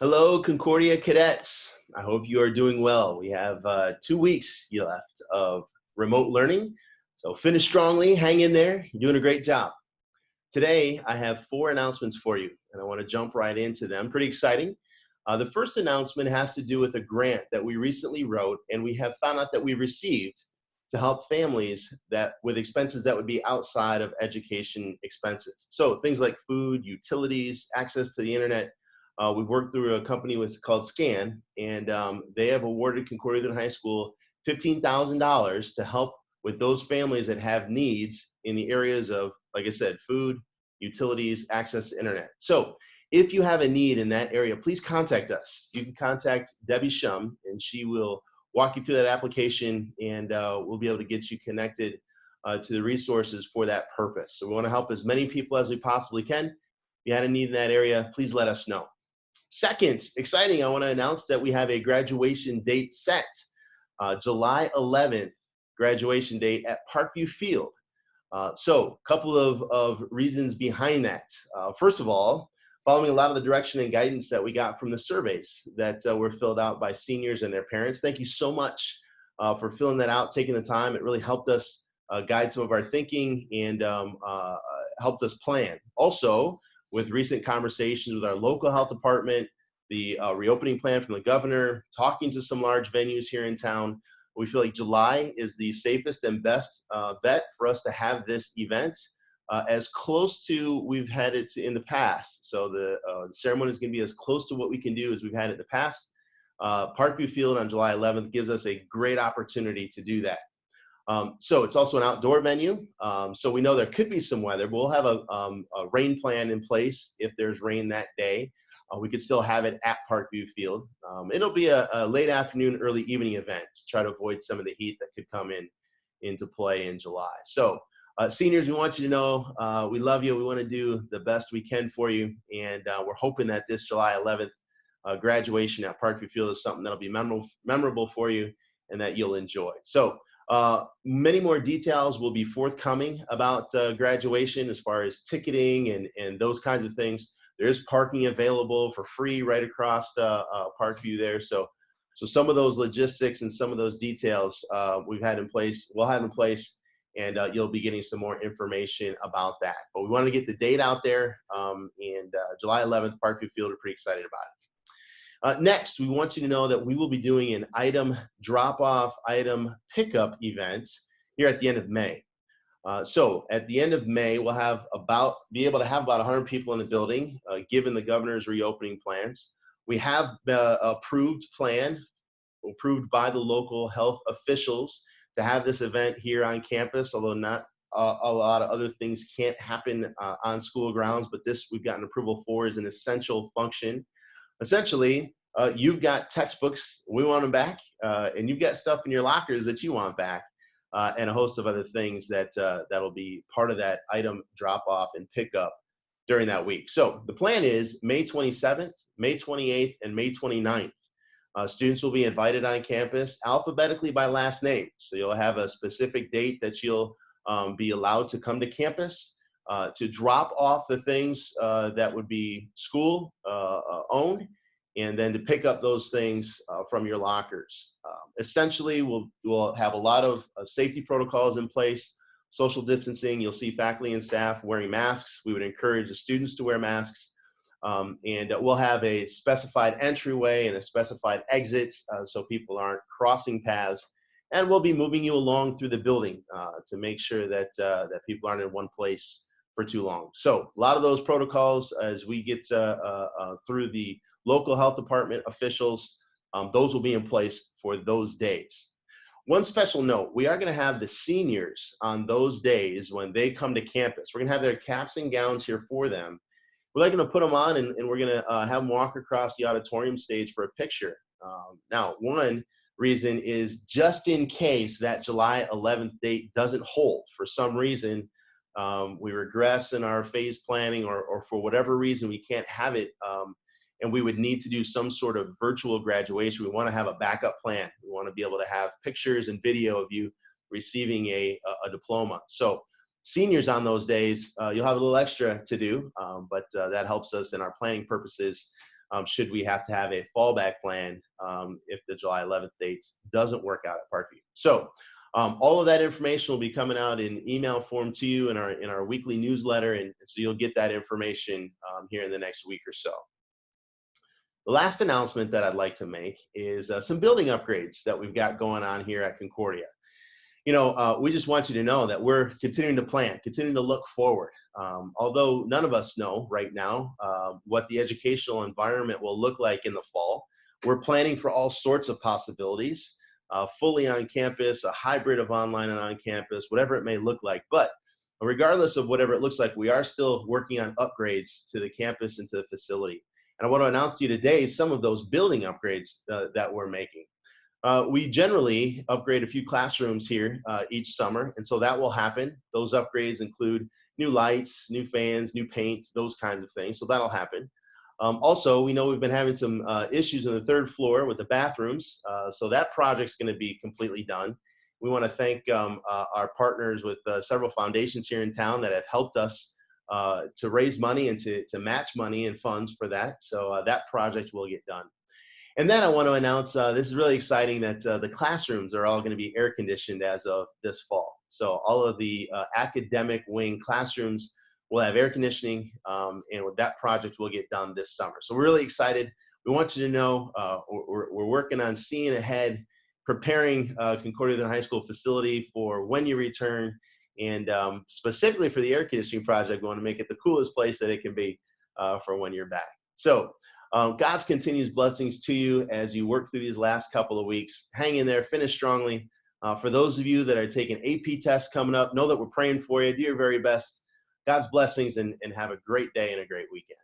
Hello, Concordia cadets. I hope you are doing well. We have 2 weeks left of remote learning. So finish strongly, hang in there. You're doing a great job. Today, I have 4 announcements for you, and I want to jump right into them. Pretty exciting. The first announcement has to do with a grant that we recently wrote, and we have found out that we received to help families that with expenses that would be outside of education expenses. So things like food, utilities, access to the internet. We've worked through a company called Scan, and they have awarded Concordia Lutheran High School $15,000 to help with those families that have needs in the areas of, like I said, food, utilities, access to internet. So if you have a need in that area, please contact us. You can contact Debbie Shum, and she will walk you through that application, and we'll be able to get you connected to the resources for that purpose. So we want to help as many people as we possibly can. If you had a need in that area, please let us know. Second, exciting, I want to announce that we have a graduation date set, July 11th, graduation date at Parkview Field. So a couple of reasons behind that. First of all, following a lot of the direction and guidance that we got from the surveys that were filled out by seniors and their parents. Thank you so much for filling that out, taking the time. It really helped us guide some of our thinking and helped us plan. Also, with recent conversations with our local health department, the reopening plan from the governor, talking to some large venues here in town, we feel like July is the safest and best bet for us to have this event as close to we've had it in the past. So the ceremony is going to be as close to what we can do as we've had it in the past. Parkview Field on July 11th gives us a great opportunity to do that. So it's also an outdoor venue. So we know there could be some weather, but we'll have a rain plan in place if there's rain that day. We could still have it at Parkview Field. It'll be a late afternoon, early evening event to try to avoid some of the heat that could come into play in July. So seniors, we want you to know we love you. We want to do the best we can for you. And we're hoping that this July 11th graduation at Parkview Field is something that'll be memorable for you and that you'll enjoy. So many more details will be forthcoming about graduation as far as ticketing and those kinds of things. There is parking available for free right across Parkview there. So some of those logistics and some of those details we'll have in place, and you'll be getting some more information about that. But we want to get the date out there, and July 11th, Parkview Field, we're pretty excited about it. Next, we want you to know that we will be doing an item drop-off, item pickup event here at the end of May. So at the end of May, we'll be able to have about 100 people in the building, given the governor's reopening plans. We have the approved plan, approved by the local health officials, to have this event here on campus, although not a lot of other things can't happen on school grounds, but this we've gotten approval for is an essential function. Essentially, you've got textbooks, we want them back, and you've got stuff in your lockers that you want back, and a host of other things that'll be part of that item drop-off and pickup during that week. So the plan is May 27th, May 28th, and May 29th. Students will be invited on campus alphabetically by last name. So you'll have a specific date that you'll be allowed to come to campus to drop off the things that would be school owned, and then to pick up those things from your lockers. Essentially, we'll have a lot of safety protocols in place, social distancing. You'll see faculty and staff wearing masks. We would encourage the students to wear masks. And we'll have a specified entryway and a specified exit so people aren't crossing paths. And we'll be moving you along through the building to make sure that people aren't in one place for too long. So a lot of those protocols as we get through the local health department officials, those will be in place for those days. One special note, we are going to have the seniors on those days when they come to campus. We're going to have their caps and gowns here for them. We're going to put them on, and we're going to have them walk across the auditorium stage for a picture. Now, one reason is just in case that July 11th date doesn't hold for some reason, we regress in our phase planning, or for whatever reason we can't have it, and we would need to do some sort of virtual graduation. We want to have a backup plan. We want to be able to have pictures and video of you receiving a diploma. So seniors on those days, you'll have a little extra to do, but that helps us in our planning purposes should we have to have a fallback plan if the July 11th date doesn't work out at Parkview. So all of that information will be coming out in email form to you in our weekly newsletter, and so you'll get that information here in the next week or so. The last announcement that I'd like to make is some building upgrades that we've got going on here at Concordia. We just want you to know that we're continuing to plan, continuing to look forward. Although none of us know right now what the educational environment will look like in the fall, we're planning for all sorts of possibilities, fully on campus, a hybrid of online and on campus, whatever it may look like. But regardless of whatever it looks like, we are still working on upgrades to the campus and to the facility. And I want to announce to you today some of those building upgrades that we're making. We generally upgrade a few classrooms here each summer, and so that will happen. Those upgrades include new lights, new fans, new paint, those kinds of things, so that'll happen. Also, we know we've been having some issues on the 3rd floor with the bathrooms, so that project's going to be completely done. We want to thank our partners with several foundations here in town that have helped us to raise money and to match money and funds for that, so that project will get done. And then I want to announce, this is really exciting, that the classrooms are all going to be air conditioned as of this fall. So all of the academic wing classrooms will have air conditioning, and that project will get done this summer. So we're really excited. We want you to know we're working on seeing ahead, preparing Concordia High School facility for when you return, and specifically for the air conditioning project, we want to make it the coolest place that it can be for when you're back. So God's continues blessings to you as you work through these last couple of weeks. Hang in there, finish strongly. For those of you that are taking AP tests coming up, know that we're praying for you. Do your very best. God's blessings, and have a great day and a great weekend.